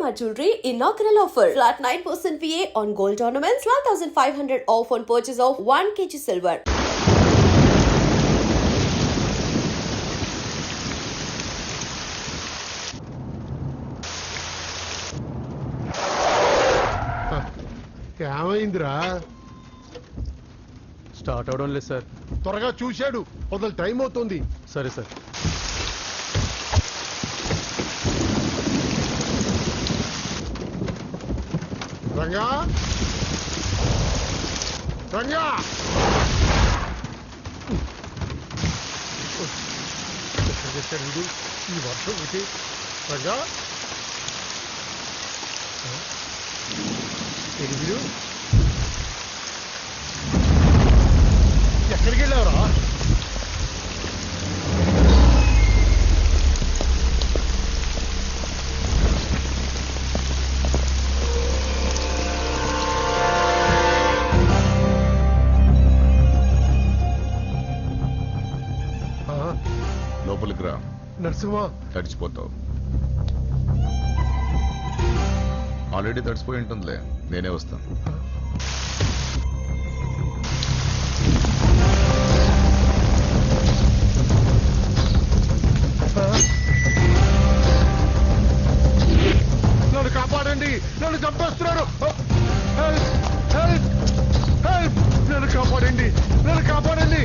Shalimar Jewelry inaugural offer. Flat 9% VA on gold ornaments, 12,500 off on purchase of 1 kg silver. ఏమైందిరా? Start అవడం లేదు sir. త్వరగా చూశాడు, మొదలు టైం అవుతుంది. సరే సార్. రంగా రంగా చేశాడు ఈ వర్షం ఒకటి. రంగా వీడు ఎక్కడికి వెళ్ళావురా? లోపలికి రా. నరసింహ, తడిచిపోతావు. ఆల్రెడీ తడిచిపోయి ఉంటుందిలే, నేనే వస్తాను. నన్ను కాపాడండి, నన్ను చంపేస్తున్నారు. నన్ను కాపాడండి, నన్ను కాపాడండి.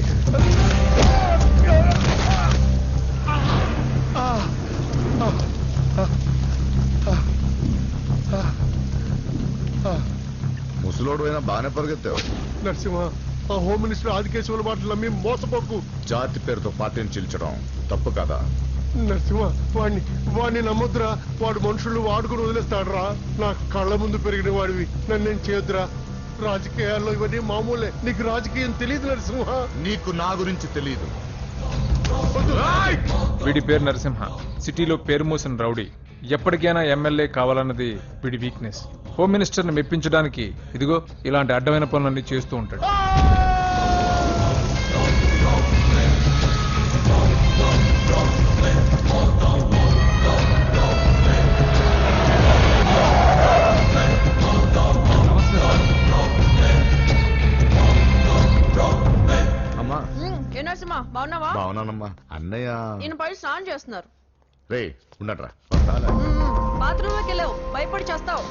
ముసలోడు అయినా బాగానే పరిగెత్తావు. నరసింహ, ఆ హోమ్ మినిస్టర్ ఆదికేశ్వర మాటలు నమ్మి మోసపోకు. జాతి పేరుతో పార్టీని చీల్చడం తప్పు కదా. నరసింహ, వాడిని నమ్మొద్దురా. వాడు మనుషులు వాడుకుని వదిలేస్తాడురా. నా కళ్ళ ముందు పెరిగిన వాడివి, నన్నేం చేయొద్దురా. రాజకీయాల్లో ఇవన్నీ మామూలే. నీకు రాజకీయం తెలియదు నరసింహ. నీకు నా గురించి తెలియదు. వీడి పేరు నరసింహ, సిటీలో పేరు మోసిన రౌడీ. ఎప్పటికైనా ఎమ్మెల్యే కావాలన్నది వీడి వీక్నెస్. హోమ్ మినిస్టర్ని మెప్పించడానికి ఇదిగో ఇలాంటి అడ్డమైన పనులన్నీ చేస్తూ ఉంటాడు. బాగున్నానమ్మా. అన్నయ్య నేను పై స్నానం చేస్తున్నారు. రే ఉండట్రా. బాత్రూమ్ లోకి వెళ్ళావు, భయపడి చేస్తావు.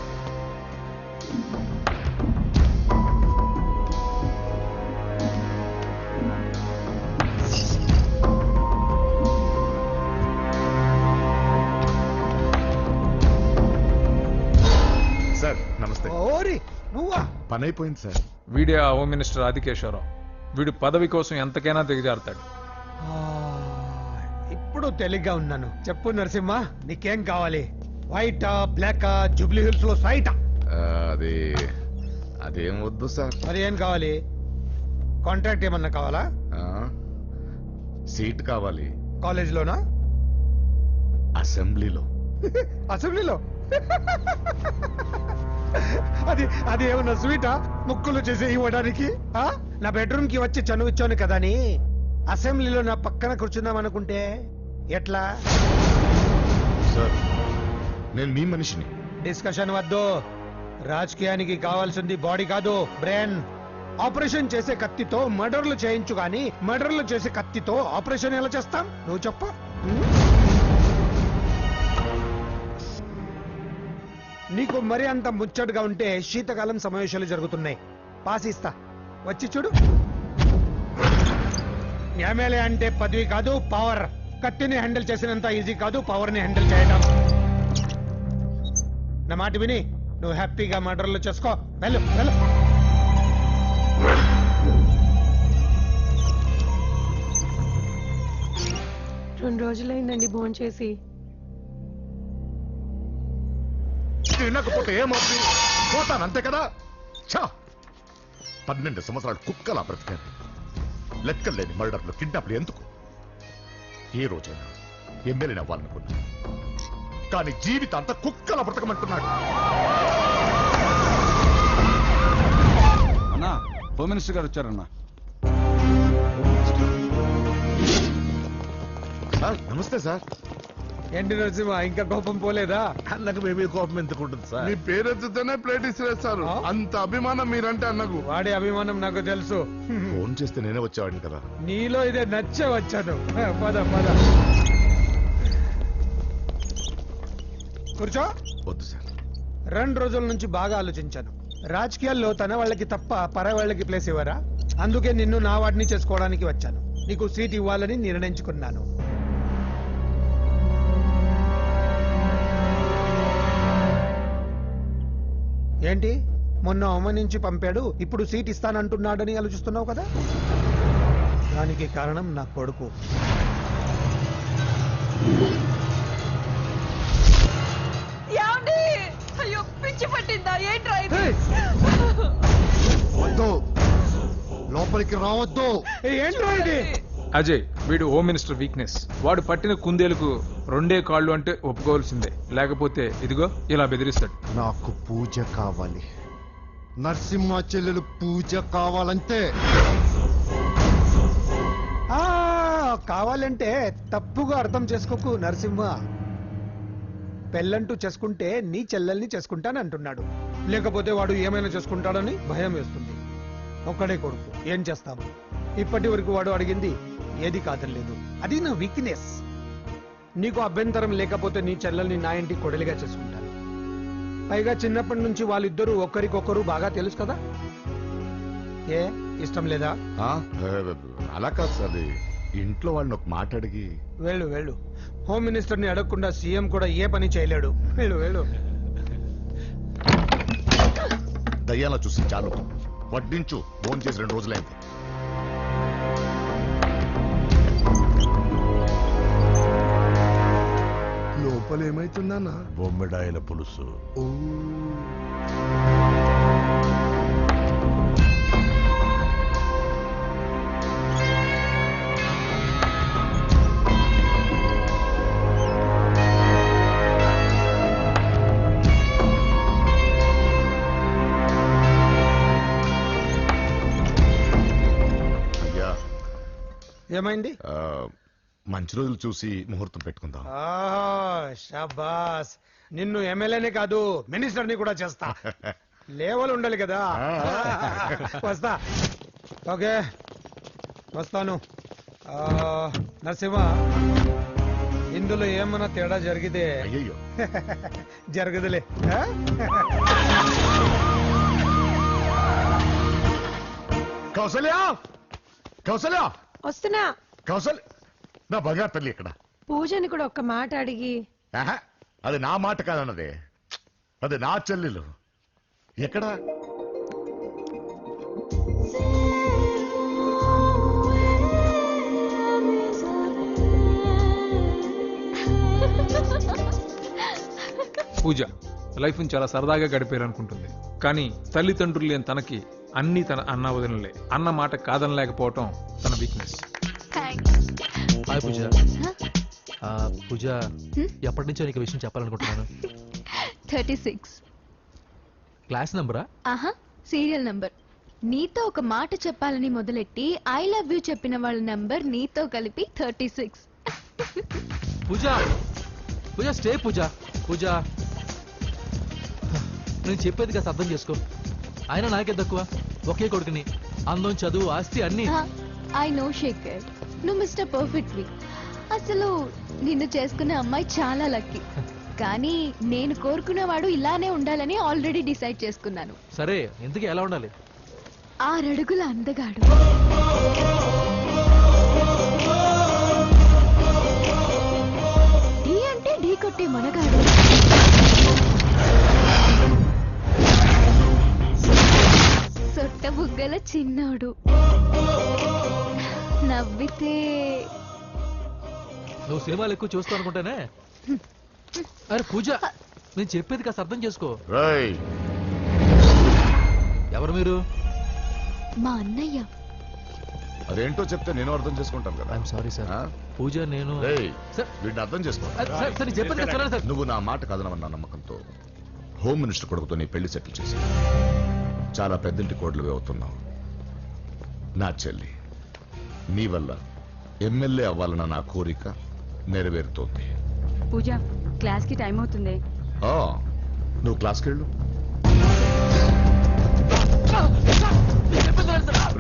సార్ నమస్తే. పని అయిపోయింది సార్. వీడే ఆ హోమ్ మినిస్టర్ ఆదికేశ్వరరావు. వీడు పదవి కోసం ఎంతకైనా దిగజారుతాడు. ఇప్పుడు తెలిగ్గా ఉన్నాను. చెప్పు నరసింహ, నీకేం కావాలి? వైటా, బ్లాకా, జూబ్లీ హిల్స్ లో సైటా? అది అదేం వద్దు సార్. మరి ఏం కావాలి? కాంట్రాక్ట్ ఏమన్నా కావాలా? సీట్ కావాలి. కాలేజ్ లోనా? అసెంబ్లీలో. అసెంబ్లీలో? అది అది ఏమన్నా స్వీటా? ముక్కులు చేసి ఇవ్వడానికి? నా బెడ్రూమ్ కి వచ్చి చనువిచ్చాను కదా అని అసెంబ్లీలో నా పక్కన కూర్చుందాం అనుకుంటే ఎట్లా? సార్ నేను మీ మనిషిని. డిస్కషన్ వద్దు. రాజకీయానికి కావాల్సింది బాడీ కాదు, బ్రెయిన్. ఆపరేషన్ చేసే కత్తితో మర్డర్లు చేయించు గాని మర్డర్లు చేసే కత్తితో ఆపరేషన్ ఎలా చేస్తాం? నువ్వు చెప్ప. నీకు మరి అంత ముచ్చటగా ఉంటే శీతకాలం సమావేశాలు జరుగుతున్నాయి. పాసిస్తా, వచ్చి చూడు. ఎమ్మెల్యే అంటే పదవి కాదు, పవర్. కత్తిని హ్యాండిల్ చేసినంత ఈజీ కాదు పవర్ ని హ్యాండిల్ చేయడం. నా మాట విని నువ్వు హ్యాపీగా మర్డర్లు చేసుకో. వెళ్ళు వెళ్ళు. 2 రోజులైందండి భోజనం చేసి. తినకపోతే ఏమవుతుంది? పోతాను అంతే కదా. 12 సంవత్సరాలు కుక్కలా బ్రతికాను. లెక్కలేని మర్డర్లు, కిడ్నాప్లు ఎందుకు? ఏ రోజైనా ఎమ్మెల్యేని అవ్వాలనుకున్నా, కానీ జీవితాంతా కుక్కలా బ్రతకమంటున్నాడు. అన్నా, హోమ్ మినిస్టర్ గారు వచ్చారన్నా. సార్ నమస్తే సార్. ఏంటి నరసింహ ఇంకా కోపం పోలేదా? అన్నకు మేమే కోపం ఎందుకుంటుంది సార్? మీ పేరెత్తితేనే ప్లేట్ ఇసిరేస్తారు. ఆ? అంత అభిమానం మీరంటే అన్నకు. వాడి అభిమానం నాకు తెలుసు. ఫోన్ చేస్తే నేనే వచ్చేవాడిని కదా. నీలో ఇదే నచ్చే వచ్చాను. పద పద కూర్చో. వద్దు సార్. 2 రోజుల నుంచి బాగా ఆలోచించాను. రాజకీయాల్లో తన వాళ్ళకి తప్ప పర వాళ్ళకి ప్లేస్ ఇవ్వరా? అందుకే నిన్ను నా వాడిని చేసుకోవడానికి వచ్చాను. నీకు సీట్ ఇవ్వాలని నిర్ణయించుకున్నాను. ఏంటి మొన్న అవమానించి పంపాడు, ఇప్పుడు సీట్ ఇస్తానంటున్నాడని ఆలోచిస్తున్నావు కదా? దానికి కారణం నా కొడుకు. ఏమండి? అయ్యో పిచ్చి పట్టిందా ఏంట్రా ఇది? వద్దు, లోపలికి రావద్దు. ఏంట్రా ఇది? అజయ్, వీడు హోమ్ మినిస్టర్ వీక్నెస్. వాడు పట్టిన కుందేలకు 2 కాళ్ళు అంటే ఒప్పుకోవాల్సిందే, లేకపోతే ఇదిగో ఇలా బెదిరిస్తాడు. నాకు పూజ కావాలి. నరసింహ చెల్లెలు పూజ కావాలంటే ఆ కావాలంటే తప్పుగా అర్థం చేసుకోకు నరసింహ. పెళ్ళంటూ చేసుకుంటే నీ చెల్లెల్ని చేసుకుంటానంటున్నాడు. లేకపోతే వాడు ఏమైనా చేసుకుంటాడని భయం వేస్తుంది. ఒక్కడే కొడుకు, ఏం చేస్తాము? ఇప్పటి వరకు వాడు అడిగింది ఏది కాదనలేదు. అది నా వీక్నెస్. నీకు అభ్యంతరం లేకపోతే నీ చెల్లెల్ని నా ఇంటి కొడలిగా చేసుకుంటాను. పైగా చిన్నప్పటి నుంచి వాళ్ళిద్దరూ ఒకరికొకరు బాగా తెలుసు కదా. ఏ ఇష్టం లేదా? అలా కాదు సార్. ఇంట్లో వాళ్ళని ఒక మాట అడిగి. వెళ్ళు వెళ్ళు. హోమ్ మినిస్టర్ని అడగకుండా సీఎం కూడా ఏ పని చేయలేడు. వెళ్ళు వెళ్ళు. దయ్యాలా చూసి చాలు. వడ్డించు. ఫోన్ చేసి 2 రోజులైంది. లోపల ఏమైతుందన్నా? బొమ్మిడాయల పులుసు. అయ్యా, ఏమైంది? మంచి రోజులు చూసి ముహూర్తం పెట్టుకుందాం. షాబాస్. నిన్ను ఎమ్మెల్యేనే కాదు మినిస్టర్ని కూడా చేస్తా. లేవలు ఉండాలి కదా. వస్తా. ఓకే వస్తాను. నరసింహ, ఇందులో ఏమన్నా తేడా జరిగితే అయ్యయ్యో జరగదులే. కౌసల్య, కౌసల్య, వస్తున్నా. కౌసల్య, నా బంగారు తల్లి ఇక్కడ. పూజని కూడా ఒక్క మాట అడిగి. ఆహా, అది నా మాట కాదన్నదే. అది నా చెల్లెలు. ఎక్కడ? పూజ లైఫ్ చాలా సరదాగా గడిపేయాలనుకుంటుంది. కానీ తల్లిదండ్రులు లేని తనకి అన్ని తన అన్న వదినలే. అన్న మాట కాదనలేకపోవటం తన వీక్నెస్. హాయ్ పూజ. పూజ, ఎప్పటి నుంచో నీకు విషయం చెప్పాలనుకుంటున్నాను. 36. క్లాస్ నంబరా? ఆహా, సీరియల్ నంబర్. నీతో ఒక మాట చెప్పాలని మొదలెట్టి ఐ లవ్ యూ చెప్పిన వాళ్ళ నంబర్ నీతో కలిపి 36. పూజ, పూజ స్టే. పూజ, పూజ నేను చెప్పేది కాస్త అర్థం చేసుకో. ఆయన నాకే తక్కువ. ఒకే కొడుకుని. అందం, చదువు, ఆస్తి అన్ని. ఐ నో శేఖర్, నువ్వు మిస్టర్ పర్ఫెక్ట్లీ. అసలు నిన్ను చేసుకునే అమ్మాయి చాలా లక్కీ. కానీ నేను కోరుకునేవాడు ఇలానే ఉండాలని ఆల్రెడీ డిసైడ్ చేసుకున్నాను. సరే, ఇంతకీ ఎలా ఉండాలి? 6 అడుగుల అందగాడు. ఢీ అంటే ఢీ కొట్టే మనగాడు. సొట్ట బుగ్గల చిన్నోడు. నవ్వితే నువ్వు సినిమాలు ఎక్కువ చూస్తావు అనుకుంటానే. అరే పూజ, నేను చెప్పేది కాస్త అర్థం చేసుకో. రేయ్, ఎవరు మీరు? మా అన్నయ్య. అదేంటో చెప్తే నేను అర్థం చేసుకుంటాను కదా. I'm sorry sir. ఆ? పూజ, నేను రేయ్, సార్, వీడిని అర్థం చేసుకో. సార్, సార్, నేను చెప్పేది కాస్త వినండి సార్. నువ్వు నా మాట కదనవన్న నమ్మకంతో హోమ్ మినిస్టర్ కొడుకుతో నీ పెళ్లి సెటిల్ చేశావు. చాలా పెద్దింటి కోడలుగా అవుతున్నావు. నా చెల్లి, నీ వల్ల ఎమ్మెల్యే అవ్వాలన్న నా కోరిక నెరవేరుతోంది. పూజ క్లాస్ కి టైం అవుతుంది. ఆ, నువ్వు క్లాస్కి వెళ్ళు.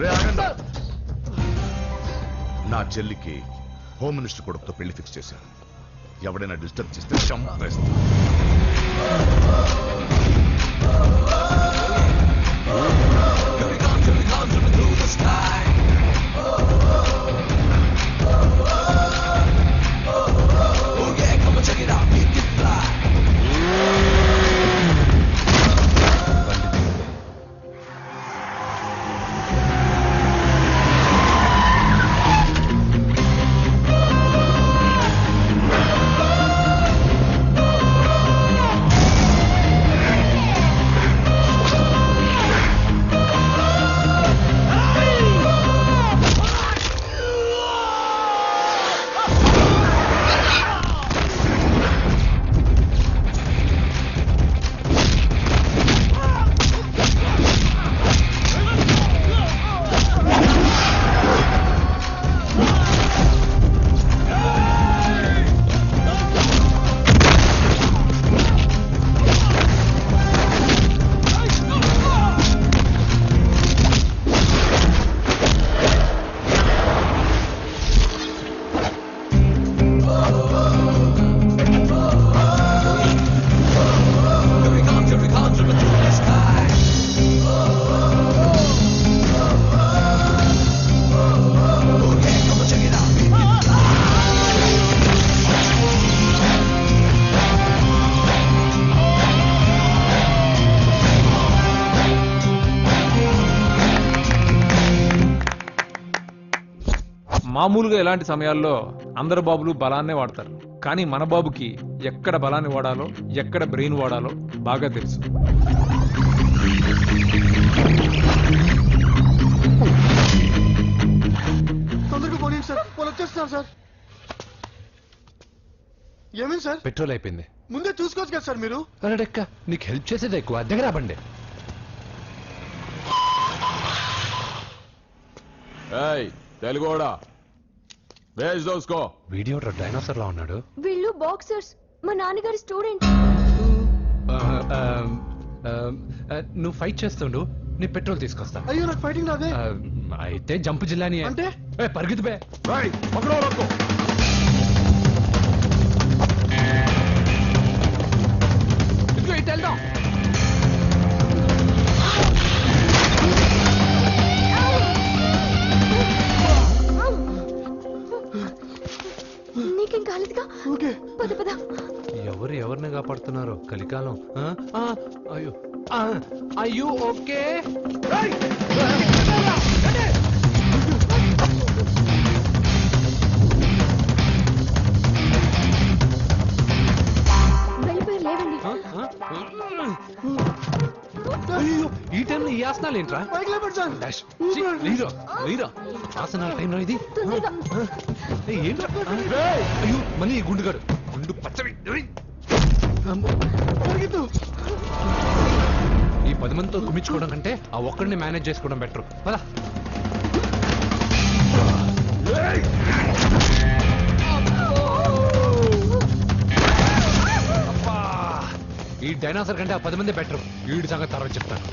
రే, ఆగండి. నా చెల్లికి హోమ్ మినిస్టర్ కొడుకుతో పెళ్లి ఫిక్స్ చేశాను. ఎవడైనా డిస్టర్బ్ చేస్తే చంపేస్తా. మామూలుగా ఇలాంటి సమయాల్లో అందరు బాబులు బలాన్నే వాడతారు, కానీ మన బాబుకి ఎక్కడ బలాన్ని వాడాలో ఎక్కడ బ్రెయిన్ వాడాలో బాగా తెలుసు. తొందరగా పోనీ సార్, వాళ్ళు వచ్చేస్తున్నారు సార్. ఏమేమి సార్? పెట్రోల్ అయిపోయింది. ముందే చూసుకోవచ్చు కదా సార్ మీరు. అరడెక్క నీకు హెల్ప్ చేసేది ఎక్కువ, దగ్గర బండి. తెలుగోడా వీడియో డైనోసర్ లా ఉన్నాడు. వీళ్ళు బాక్సర్స్, మా నాన్నగారి స్టూడెంట్. నువ్వు ఫైట్ చేస్తుండు, నీ పెట్రోల్ తీసుకొస్తా. అయ్యో నాకు ఫైటింగ్ రాదే. అయితే జంపు జిల్లాని అంటే పరిగెత్తు బే. ఇదిగో ఇటు వెళ్దాం. నీకేం కాలేదుగా? ఓకే పద పద. ఎవరు ఎవరిని కాపాడుతున్నారు కలికాలం? అయ్యో అయ్యో ఓకే. వెళ్ళిపోయారు, లేవండి. అయ్యో ఈ టైంలో ఈ ఆసనాలు ఏంట్రా? పైకి లేపండి సార్. డాష్. ఛీ, లేరా ఆసనాల టైంలో ఇది తొందరగా. ఏంట్రా? అయ్యో మళ్ళీ ఈ గుండుగాడు, గుండు పచ్చవి. పరిగెత్తు. ఈ 10 మందితో కుమ్మించుకోవడం కంటే ఆ ఒక్కడిని మేనేజ్ చేసుకోవడం బెటర్. పదా. ఈ డైనాసర్ కంటే ఆ 10 మంది బెటర్. వీడి సంగతి తర్వాత చెప్తాను.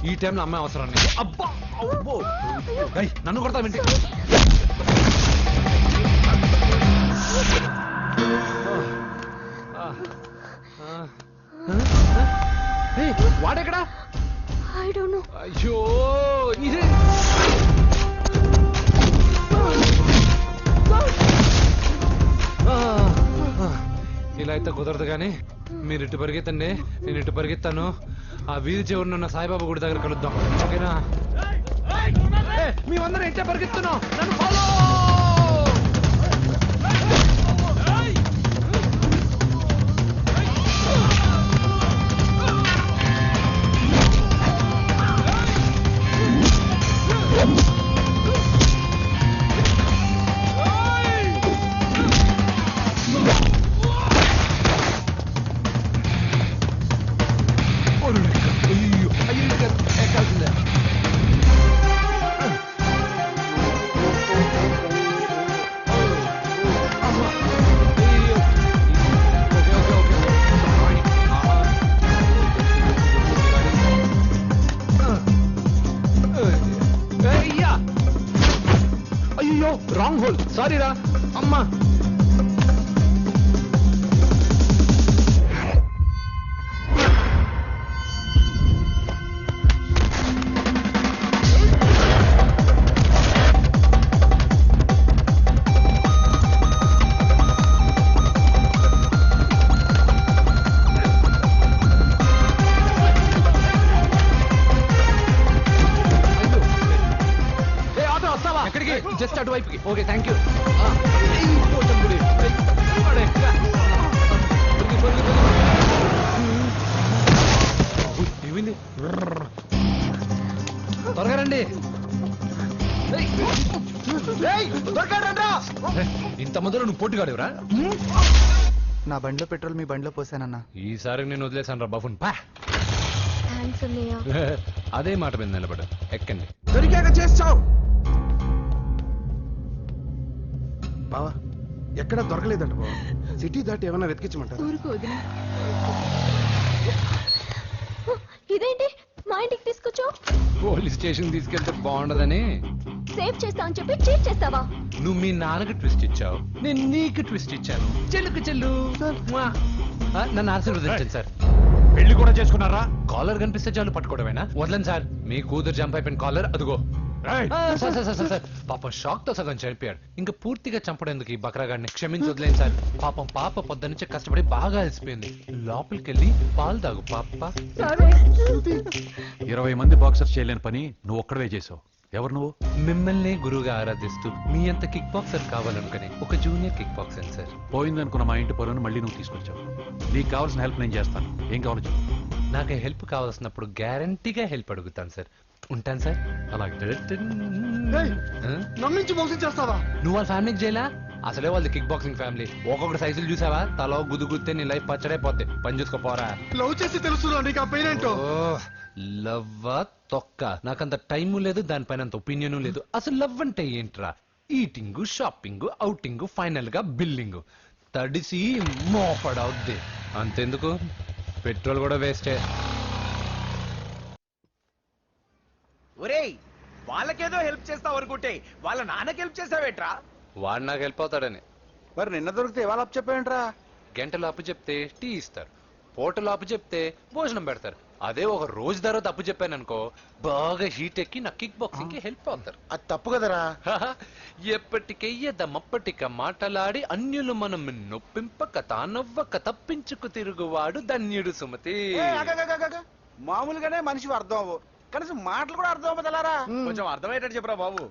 ఈ టైంలో అమ్మాయి అవసరం లేదు. అబ్బా అబ్బో. నన్ను కొడతా వింటే. వాడెక్కడా? I don't know. అయ్యో ఇదే. ఇలా అయితే కుదరదు కానీ మీరు ఇటు పరిగెత్తండి, నేను ఇటు పరిగెత్తాను. ఆ వీధి చివరినున్న సాయిబాబా గుడి దగ్గర కలుద్దాం, ఓకేనా? మేమందరం ఇట్టే పరిగెత్తున్నాం, నన్ను ఫాలో. సారీ రా అమ్మా. ఎక్కడికి? జస్ట్ అటువైపుకి. Okay thank you. ఏమైంది? త్వరగా రండి. ఇంత మందిలో నువ్వు పోటీగాడేవరా? నా బండిలో పెట్రోల్ మీ బండిలో పోసానన్నా. ఈసారి నేను వదిలేసాను రా బాబున్. పా థ్యాంక్స్ అన్నయ్య. అదే మాట మీద నిలబడ. ఎక్కండి. దొరికాక చేస్తావు బావా. ఎక్కడ దొరకలేదంట బావా. సిటీ దాటి ఏమైనా వెతికించమంటారు? ఊరుకు వదిన. ఇదేంటి మా ఇంటికి తీసుకొచ్చావు? పోలీస్ స్టేషన్ తీసుకెళ్తే బాగుండదని. సేవ్ చేస్తా అని చెప్పి చీట్ చేస్తావా? నువ్వు మీ నాన్నకి ట్విస్ట్ ఇచ్చావు, నేను నీకు ట్విస్ట్ ఇచ్చాను. చెల్లుకు చెల్లు. నన్ను ఆశీర్వదించండి సార్. పెళ్లి కూడా చేసుకున్నారా? కాలర్ కనిపిస్తే చాలు పట్టుకోవడమేనా? వదలండి సార్. మీ కూతురు జంప్ అయిపోయిన కాలర్ అదుగో. సార్ సార్ సార్ సార్ పాపం షాక్ తో సగం చనిపోయాడు. ఇంకా పూర్తిగా చంపడేందుకు ఈ బక్రాగాడిని క్షమించి వదిలేండి సార్. పాపం పాప పొద్దునుంచి కష్టపడి బాగా అలసిపోయింది. లోపలికెళ్ళి పాలు తాగు పాప. 20 మంది బాక్సర్స్ చేయలేని పని నువ్వు ఒక్కడవే చేసావు. ఎవరు నువ్వు? మిమ్మల్ని గురువుగా ఆరాధిస్తూ మీ అంత కిక్ బాక్సర్ కావాలనుకుని ఒక జూనియర్ కిక్ బాక్సర్ సార్. పోయిందనుకున్న మా ఇంటి పొలను మళ్ళీ నువ్వు తీసుకొచ్చావు. నీకు కావాల్సిన హెల్ప్ నేను చేస్తాను. ఏం కావాలో చెప్పు. నాకు హెల్ప్ కావాల్సినప్పుడు గ్యారంటీగా హెల్ప్ అడుగుతాను సార్. ఉంటాను సార్. అలాగే. నమ్మించి మోసం చేస్తావా? నువ్వు వాళ్ళ ఫ్యామిలీకి చేయలా? అసలే వాళ్ళది కిక్ బాక్సింగ్ ఫ్యామిలీ. ఒక్కొక్కటి సైజులు చూసావా? తలో గుద్దుగుద్దే నీ లైఫ్ పచ్చడైపోద్ది. పని చూసుకోపోరా. లవ్ చేసి తెలుస్తుందా నీకు ఆ పెయిన్ ఏంటో? లవ్వా తొక్క. నాకంత టైము లేదు, దానిపైన అంత ఒపీనియన్ లేదు. అసలు లవ్ అంటే ఏంట్రా? ఈటింగ్, షాపింగ్, అవుటింగ్, ఫైనల్ గా బిల్డింగ్. తడిసి మోపడవుద్ది. అంతెందుకు, పెట్రోల్ కూడా వేస్టే. ఒరేయ్, వాళ్ళకేదో హెల్ప్ చేస్తావు అనుకుంటే వాళ్ళ నాన్నకి హెల్ప్ చేసావేట్రా? వాడు నాకు హెల్ప్ అవుతాడని. మరి నిన్న దొరికితే ఇవాళ అప్పు చెప్పావేంట్రా? గంటలు అప్పు చెప్తే టీ ఇస్తారు, పూటలు అప్పు చెప్తే భోజనం పెడతారు. అదే ఒక రోజు తర్వాత అప్పు చెప్పాను అనుకో, బాగా హీట్ ఎక్కి నా కిక్ బాక్సింగ్ కి హెల్ప్ అవుతారు. అది తప్పు కదరా. ఎప్పటికెయ్యదమ్మప్పటిక మాటలాడి అన్యులు మనం నొప్పింపక తానవ్వక తప్పించుకు తిరుగువాడు ధన్యుడు సుమతి. మామూలుగానే మనిషి అర్థం అవ్వు, కనీసం మాటలు కూడా అర్థం అవ్వదలారా? కొంచెం అర్థమయ్యేటట్టు చెప్పరా బాబు.